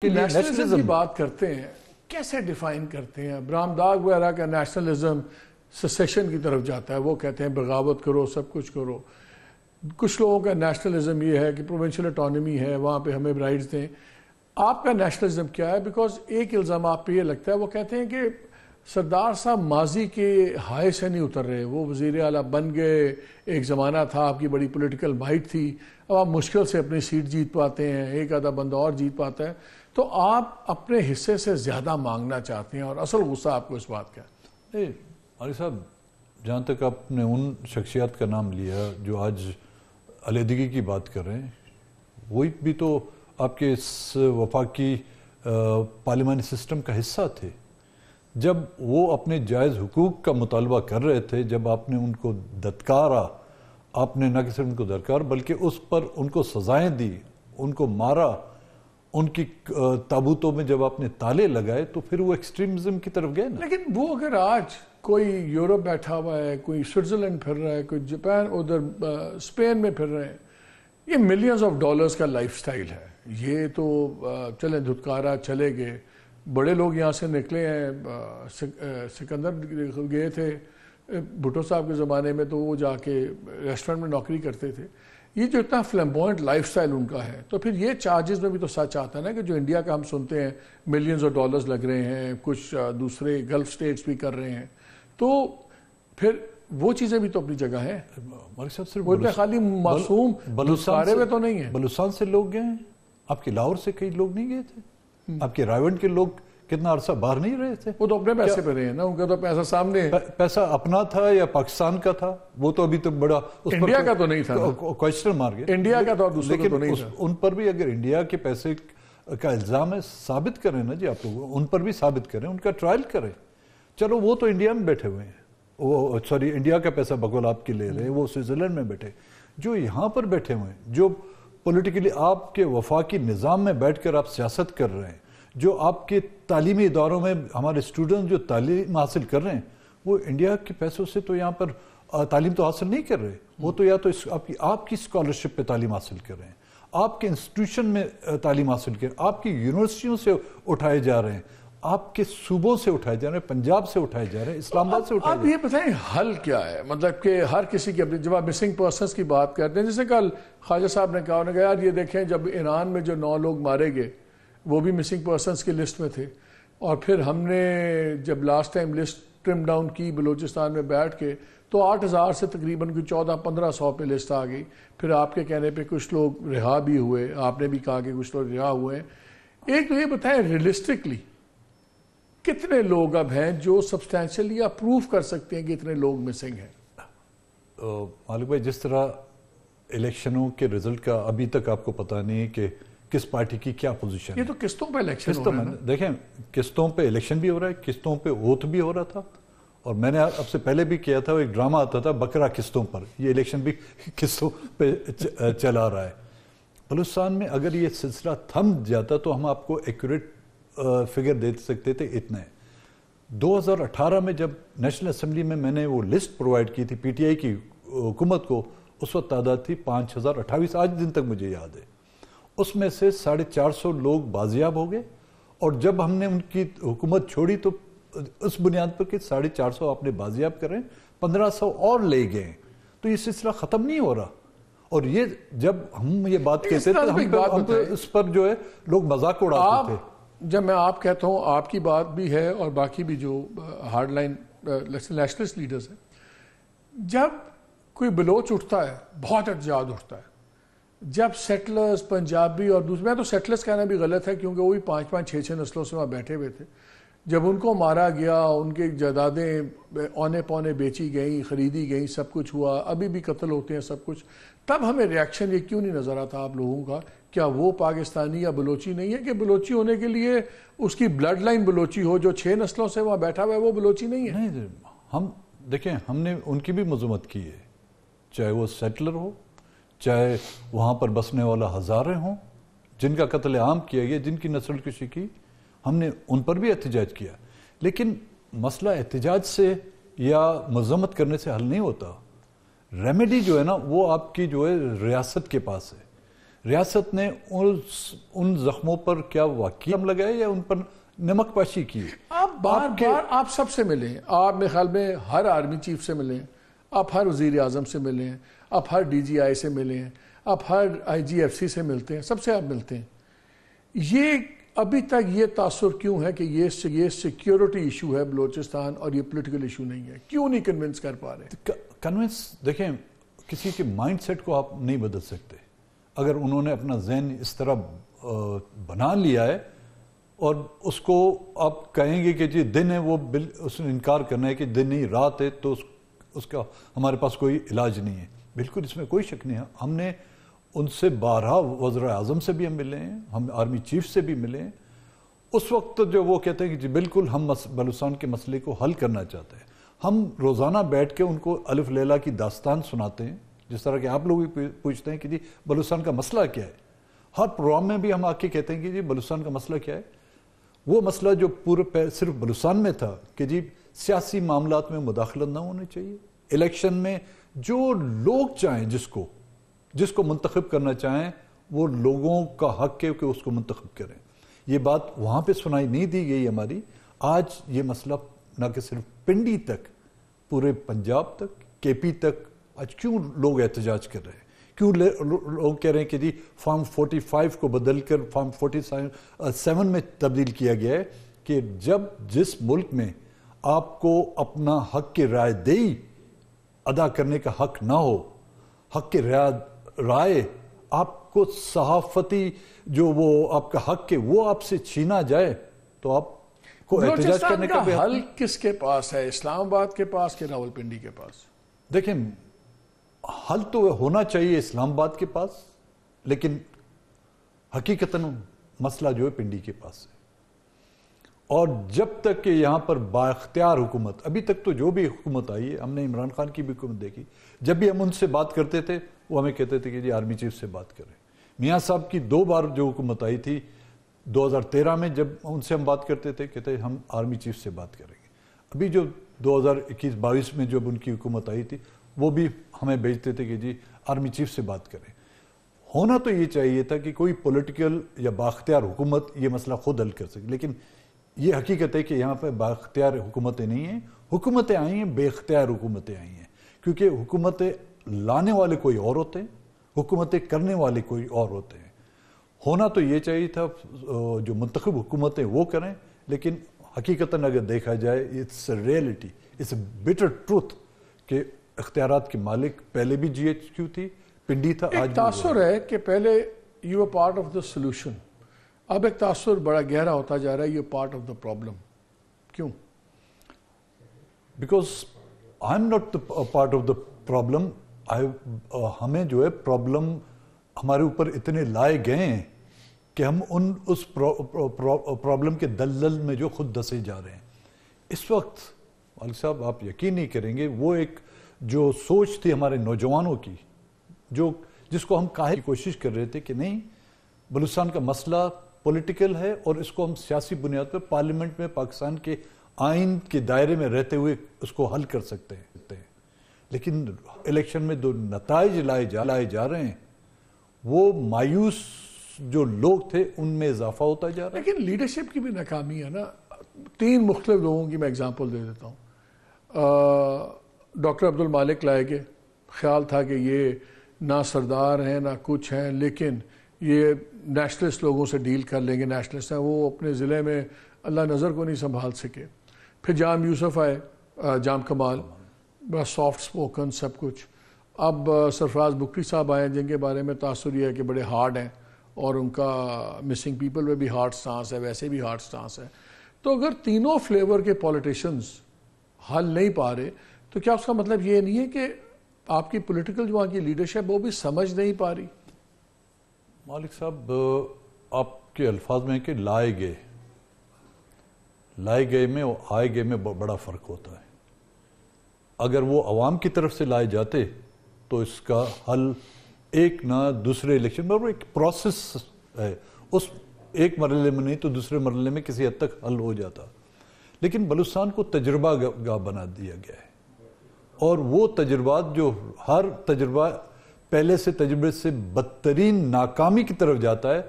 Nationalism کی بات کرتے ہیں، کیسے ڈیفائن کرتے ہیں؟ برہم داغ وغیرہ کا نیشنلزم سیسیشن کی طرف جاتا ہے، وہ کہتے ہیں بغاوت کرو، سب کچھ کرو۔ کچھ لوگوں کا نیشنلزم یہ ہے کہ پروونشل اٹانومی ہے، وہاں پہ ہمیں رائٹس دیں۔ آپ کا نیشنلزم کیا ہے؟ بیکاز ایک الزام آپ پہ یہ لگتا ہے، وہ کہتے ہیں کہ سردار صاحب ماضی کے ہائے سے نہیں اتر رہے، وہ وزیر اعلیٰ بن گئے، ایک زمانہ تھا آپ کی بڑی پولیٹیکل مائٹ تھی، اب آپ مشکل سے اپنی سیٹ جیت پاتے ہیں، ایک آدھا بندہ اور جیت پاتا ہے، تو آپ اپنے حصے سے زیادہ مانگنا چاہتے ہیں، اور اصل غصہ آپ کو اس بات کا ہے۔ علی صاحب، جہاں تک آپ نے ان شخصیات کا نام لیا جو آج علیحدگی کی بات کر رہے ہیں، وہی بھی تو آپ کے اس وفاقی پارلیمانی سسٹم کا حصہ تھے۔ جب وہ اپنے جائز حقوق کا مطالبہ کر رہے تھے، جب آپ نے ان کو دھتکارا، آپ نے نہ کہ صرف ان کو دھتکار بلکہ اس پر ان کو سزائیں دی، ان کو مارا، ان کی تابوتوں میں جب آپ نے تالے لگائے، تو پھر وہ ایکسٹریمزم کی طرف گئے نا۔ لیکن وہ اگر آج کوئی یورپ بیٹھا ہوا ہے، کوئی سوئٹزرلینڈ پھر رہا ہے، کوئی جاپان ادھر اسپین میں پھر رہے ہیں، یہ ملینز آف ڈالرز کا لائف سٹائل ہے، یہ تو چلیں دھتکارا چلے گئے۔ بڑے لوگ یہاں سے نکلے ہیں، سکندر گئے تھے بھٹو صاحب کے زمانے میں، تو وہ جا کے ریسٹورنٹ میں نوکری کرتے تھے۔ یہ جو اتنا فلیمبوائنٹ لائف سٹائل ان کا ہے، تو پھر یہ چارجز میں بھی تو سچ آتا ہے نا کہ جو انڈیا کا ہم سنتے ہیں ملینز آف ڈالرز لگ رہے ہیں، کچھ دوسرے گلف سٹیٹس بھی کر رہے ہیں، تو پھر وہ چیزیں بھی تو اپنی جگہ ہیں۔ وہ اتنے خالی معصوم بلوچستان میں تو نہیں ہے۔ بلوچستان سے لوگ گئے ہیں، آپ کے لاہور سے کئی لوگ نہیں گئے تھے، آپ کے رائیونڈ کے لوگ کتنا عرصہ باہر نہیں رہے تھے؟ وہ تو اپنے پیسے پہ رہے ہیں نا، ان کا تو پیسہ سامنے ہے۔ پیسہ اپنا تھا یا پاکستان کا تھا، وہ تو ابھی تو بڑا انڈیا کا تو نہیں تھا، کوشچن مار گئے انڈیا کا تو دوسروں کا تو نہیں تھا۔ ان پر بھی اگر انڈیا کے پیسے کا الزام ہے، ثابت کریں نا جی، آپ لوگ ان پر بھی ثابت کریں، ان کا ٹرائل کریں۔ چلو وہ تو انڈیا میں بیٹھے ہوئے ہیں، وہ سوری انڈیا کا پیسہ بقول آپ کے لے رہے ہیں، وہ سوئٹزرلینڈ میں بیٹھے، جو یہاں پر بیٹھے ہوئے ہیں، جو پولیٹیکلی آپ کے وفاقی نظام میں بیٹھ کر آپ سیاست کر رہے ہیں، جو آپ کے تعلیمی اداروں میں ہمارے اسٹوڈنٹ جو تعلیم حاصل کر رہے ہیں، وہ انڈیا کے پیسوں سے تو یہاں پر تعلیم تو حاصل نہیں کر رہے، وہ تو یا تو آپ کی اسکالرشپ پہ تعلیم حاصل کر رہے ہیں، آپ کے انسٹیٹیوشن میں تعلیم حاصل کر رہے ہیں، آپ کی یونیورسٹیوں سے اٹھائے جا رہے ہیں، آپ کے صوبوں سے اٹھائے جا رہے ہیں، پنجاب سے اٹھائے جا رہے ہیں، اسلام آباد سے اٹھائے جا رہے ہیں۔ اب یہ بتائیں حل کیا ہے؟ مطلب کہ ہر کسی کی اپنی، جب آپ مسنگ پرسنس کی بات کرتے ہیں، جیسے کل خواجہ صاحب نے کہا، انہوں نے کہا یار یہ دیکھیں جب ایران میں جو 9 لوگ مارے گئے وہ بھی مسنگ پرسنس کی لسٹ میں تھے، اور پھر ہم نے جب last time list term down کی بلوچستان میں بیٹھ کے، تو 8000 سے تقریباً 1400-1500 پہ لسٹ آ گئی۔ پھر آپ کے کہنے پہ کچھ لوگ رہا بھی ہوئے، آپ نے بھی کہا کہ کچھ لوگ رہا ہوئے ہیں۔ ایک تو یہ بتائیں ریئلسٹکلی کتنے لوگ اب ہیں جو سبسٹینشلی آپ پروف کر سکتے ہیں کہ اتنے لوگ مسنگ ہیں؟ مالک بھائی، جس طرح الیکشنوں کے رزلٹ کا ابھی تک آپ کو پتہ نہیں ہے کہ کس پارٹی کی کیا پوزیشن ہے۔ یہ تو قسطوں پہ الیکشن ہو رہا ہے نا؟ دیکھیں، قسطوں پہ الیکشن بھی ہو رہا ہے، قسطوں پہ اوتھ بھی ہو رہا تھا، اور میں نے اب سے پہلے بھی کیا تھا، ایک ڈرامہ آتا تھا بکرا قسطوں پر، یہ الیکشن بھی قسطوں پہ چلا رہا ہے۔ بلوچستان میں اگر یہ سلسلہ تھم جاتا تو ہم آپ کو ایکوریٹ فگر دے سکتے تھے اتنے۔ 2018 میں جب نیشنل اسمبلی میں نے وہ لسٹ پرووائڈ کی تھی پی ٹی آئی کی حکومت کو، اس وقت تعداد تھی 5028، آج دن تک مجھے یاد ہے۔ اس میں سے 450 لوگ بازیاب ہو گئے، اور جب ہم نے ان کی حکومت چھوڑی تو اس بنیاد پر کہ 450 آپ نے بازیاب کریں، 1500 اور لے گئے، تو یہ سلسلہ ختم نہیں ہو رہا۔ اور یہ جب ہم یہ بات کہتے تھے، ہم اس پر جو ہے لوگ مذاق اڑاتے تھے۔ جب میں آپ کہتا ہوں، آپ کی بات بھی ہے اور باقی بھی جو ہارڈ لائن نیشنلسٹ لیڈرز ہیں، جب کوئی بلوچ اٹھتا ہے بہت احتجاج اٹھتا ہے، جب سیٹلرز پنجابی اور دوسرے، میں تو سیٹلرز کہنا بھی غلط ہے کیونکہ وہ بھی 5-5 6-6 نسلوں سے وہاں بیٹھے ہوئے تھے، جب ان کو مارا گیا، ان کی جائیدادیں اونے پونے بیچی گئیں، خریدی گئیں، سب کچھ ہوا، ابھی بھی قتل ہوتے ہیں، سب کچھ، تب ہمیں ریاکشن یہ کیوں نہیں نظر آتا آپ لوگوں کا؟ کیا وہ پاکستانی یا بلوچی نہیں ہے؟ کہ بلوچی ہونے کے لیے اس کی بلڈ لائن بلوچی ہو، جو 6 نسلوں سے وہاں بیٹھا ہوا ہے وہ بلوچی نہیں ہے؟ نہیں، ہم دیکھیں، ہم نے ان کی بھی مذمت کی ہے، چاہے وہ سیٹلر ہو، چاہے وہاں پر بسنے والا ہزارے ہوں، جن کا قتل عام کیا گیا، جن کی نسل کشی کی، ہم نے ان پر بھی احتجاج کیا۔ لیکن مسئلہ احتجاج سے یا مذمت کرنے سے حل نہیں ہوتا۔ ریمیڈی جو ہے نا، وہ آپ کی جو ہے ریاست کے پاس ہے۔ ریاست نے ان زخموں پر کیا واقعی ہم لگائے یا ان پر نمک پاشی کی؟ آپ بار بار آپ سب سے ملیں، آپ میرے خیال میں ہر آرمی چیف سے ملیں، آپ ہر وزیر اعظم سے ملیں، آپ ہر ڈی جی آئی سے ملیں، آپ ہر آئی جی ایف سی سے ملتے ہیں، سب سے آپ ملتے ہیں. یہ ابھی تک یہ تاثر کیوں ہے کہ یہ سیکیورٹی ایشو ہے بلوچستان اور یہ پولیٹیکل ایشو نہیں ہے؟ کیوں نہیں کنونس کر پا رہے؟ کنونس دیکھیں، کسی کے مائنڈ سیٹ کو آپ نہیں بدل سکتے. اگر انہوں نے اپنا ذہن اس طرح بنا لیا ہے اور اس کو آپ کہیں گے کہ جی دن ہے، وہ اس نے انکار کرنا ہے کہ دن نہیں رات ہے، تو اس کا ہمارے پاس کوئی علاج نہیں ہے. بالکل اس میں کوئی شک نہیں ہے. ہم نے ان سے بارہا وزراء اعظم سے بھی ہم ملے ہیں، ہم آرمی چیف سے بھی ملے ہیں. اس وقت جو وہ کہتے ہیں کہ جی بالکل ہم بلوچستان کے مسئلے کو حل کرنا چاہتے ہیں، ہم روزانہ بیٹھ کے ان کو الف لیلہ کی داستان سناتے ہیں، جس طرح کہ آپ لوگ بھی پوچھتے ہیں کہ جی بلوچستان کا مسئلہ کیا ہے. ہر پروگرام میں بھی ہم آ کے کہتے ہیں کہ جی بلوچستان کا مسئلہ کیا ہے. وہ مسئلہ جو پورے صرف بلوچستان میں تھا کہ جی سیاسی معاملات میں مداخلت نہ ہونی چاہیے. الیکشن میں جو لوگ چاہیں جس کو منتخب کرنا چاہیں، وہ لوگوں کا حق ہے کہ اس کو منتخب کریں. یہ بات وہاں پہ سنائی نہیں دی گئی ہماری. آج یہ مسئلہ نہ کہ صرف پنڈی تک، پورے پنجاب تک، کے پی تک آج کیوں لوگ احتجاج کر رہے ہیں؟ کیوں لوگ کہہ رہے ہیں کہ جی فارم 45 کو بدل کر فارم 47 میں تبدیل کیا گیا ہے کہ جس ملک میں آپ کو اپنا حق کی رائے دہی ادا کرنے کا حق نہ ہو، حق کی رائے آپ کو صحافتی جو وہ آپ کا حق ہے وہ آپ سے چھینا جائے، تو آپ کو احتجاج کرنے کا حل کس کے پاس ہے؟ اسلام آباد کے پاس کہ راولپنڈی کے پاس؟ دیکھیں، حل تو ہونا چاہیے اسلام آباد کے پاس، لیکن حقیقتاً مسئلہ جو ہے پنڈی کے پاس ہے. اور جب تک کہ یہاں پر بااختیار حکومت، ابھی تک تو جو بھی حکومت آئی ہے، ہم نے عمران خان کی بھی حکومت دیکھی، جب بھی ہم ان سے بات کرتے تھے وہ ہمیں کہتے تھے کہ جی آرمی چیف سے بات کریں. میاں صاحب کی 2 بار جو حکومت آئی تھی 2013 میں، جب ان سے ہم بات کرتے تھے کہتے ہم آرمی چیف سے بات کریں گے. ابھی جو 2021-22 میں جب ان کی حکومت آئی تھی، وہ بھی ہمیں بھیجتے تھے کہ جی آرمی چیف سے بات کریں. ہونا تو یہ چاہیے تھا کہ کوئی پولیٹیکل یا بااختیار حکومت یہ مسئلہ خود حل کر سکے، لیکن یہ حقیقت ہے کہ یہاں پہ بااختیار حکومتیں نہیں ہیں. حکومتیں آئی ہیں، بے اختیار حکومتیں آئی ہیں، کیونکہ حکومتیں لانے والے کوئی اور ہوتے ہیں، حکومتیں کرنے والے کوئی اور ہوتے ہیں. ہونا تو یہ چاہیے تھا جو منتخب حکومتیں وہ کریں، لیکن حقیقتاً اگر دیکھا جائے it's reality, it's bitter truth کہ اختیارات کے مالک پہلے بھی جی ایچ کیو تھی، پنڈی تھا. ایک تاثر ہے کہ پہلے you are part of the solution, اب ایک تاثر بڑا گہرا ہوتا جا رہا ہے you are part of the problem. کیوں؟ Because I am not part of the problem. ہمیں جو ہے پرابلم ہمارے اوپر اتنے لائے گئے ہیں کہ ہم اس پرابلم کے دلدل میں جو خود دسے جا رہے ہیں. اس وقت مالک صاحب آپ یقین نہیں کریں گے، وہ ایک جو سوچ تھی ہمارے نوجوانوں کی، جس کو ہم کہنے کی کوشش کر رہے تھے کہ نہیں، بلوچستان کا مسئلہ پولیٹیکل ہے اور اس کو ہم سیاسی بنیاد پر پارلیمنٹ میں پاکستان کے آئین کے دائرے میں رہتے ہوئے اس کو حل کر سکتے ہیں. لیکن الیکشن میں جو نتائج لائے جا رہے ہیں، وہ مایوس جو لوگ تھے ان میں اضافہ ہوتا جا رہا ہے. لیکن لیڈرشپ کی بھی ناکامی ہے نا. 3 مختلف لوگوں کی میں اگزامپل دے دیتا ہوں. ڈاکٹر عبد المالک لائے گئے، خیال تھا کہ یہ نہ سردار ہیں نہ کچھ ہیں، لیکن یہ نیشنلسٹ لوگوں سے ڈیل کر لیں گے، نیشنلسٹ ہیں. وہ اپنے ضلع میں اللہ نظر کو نہیں سنبھال سکے. پھر جام یوسف آئے، جام کمال، بڑا سافٹ سپوکن سب کچھ. اب سرفراز بکری صاحب آئے جن کے بارے میں تاثر یہ ہے کہ بڑے ہارڈ ہیں اور ان کا مسنگ پیپل میں بھی ہارڈ سٹانس ہے، ویسے بھی ہارڈ سٹانس ہے. تو اگر تینوں فلیور کے پولیٹیشنز حل نہیں پا رہے تو کیا اس کا مطلب یہ نہیں ہے کہ آپ کی پولیٹیکل جو وہاں کی لیڈرشپ وہ بھی سمجھ نہیں پا رہی؟ مالک صاحب آپ کے الفاظ میں کہ لائے گئے میں اور آئے گئے میں بڑا فرق ہوتا ہے. اگر وہ عوام کی طرف سے لائے جاتے تو اس کا حل ایک نہ دوسرے الیکشن میں، ایک پروسیس ہے، اس ایک مرحلے میں نہیں تو دوسرے مرحلے میں کسی حد تک حل ہو جاتا. لیکن بلوچستان کو تجربہ گاہ بنا دیا گیا ہے، اور وہ تجربات جو ہر تجربہ پہلے سے تجربے سے بدترین ناکامی کی طرف جاتا ہے